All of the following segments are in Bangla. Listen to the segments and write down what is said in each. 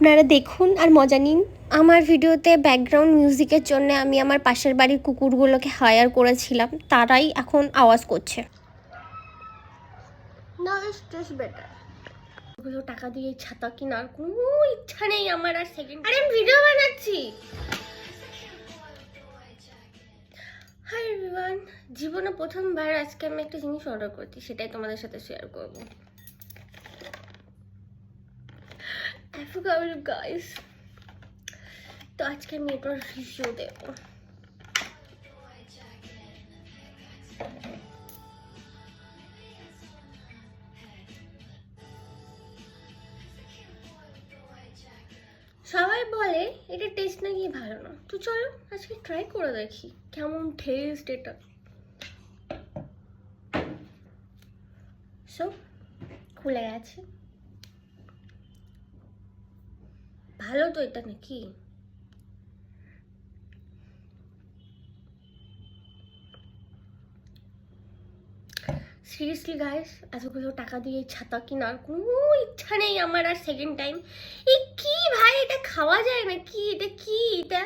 আপনারা দেখুন আর মজা নিন। আমার ভিডিওতে ব্যাকগ্রাউন্ড মিউজিকের জন্য আমি আমার পাশের বাড়ির কুকুরগুলোকে হায়ার করেছিলাম, তারাই এখন আওয়াজ করছে। না স্ট্রেস বেটার। ওগুলো টাকা দিয়ে ছাতা কেনার কোনো ইচ্ছা নেই আমার আর সেকেন্ড। আরে আমি ভিডিও বানাচ্ছি। হাই এভরিওয়ান, জীবনে প্রথমবার আজকে আমি একটা জিনিস অর্ডার করছি, সেটাই তোমাদের সাথে শেয়ার করব। I forgot you guys. তো আজকে আমি এটার রিভিউ দেব। সবাই বলে এটা টেস্ট নাকি ভালো না, তো চলো আজকে ট্রাই করে দেখি কেমন টেস্ট এটা। সো খুলে গেছে, ভালো তো এটা নাকি? সিরিয়াসলি গাইস, এতগুলো টাকা দিয়ে ছাতা কেনার কোনো ইচ্ছা নেই আমার আর সেকেন্ড টাইম। এই কি ভাই, এটা খাওয়া যায় না কি? এটা কি? এটা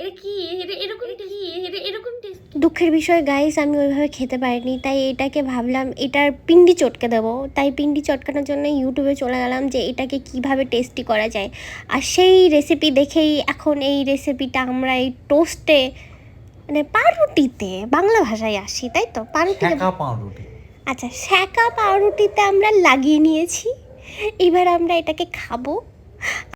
এটা কি? এটা এরকম কি? এটা এরকম টেস্ট? দুঃখের বিষয় গাইস, আমি ওইভাবে খেতে পারিনি, তাই এটাকে ভাবলাম এটার পিন্ডি চটকে দেবো। তাই পিন্ডি চটকানোর জন্য ইউটিউবে চলে গেলাম যে এটাকে কিভাবে টেস্টি করা যায়। আর সেই রেসিপি দেখেই এখন এই রেসিপিটা আমরা এই টোস্টে, মানে পাউরুটিতে, বাংলা ভাষায় আসি তাই তো, পাউরুটিতে, পাউরুটি। আচ্ছা সেকা পাউরুটিতে আমরা লাগিয়ে নিয়েছি। এবার আমরা এটাকে খাবো।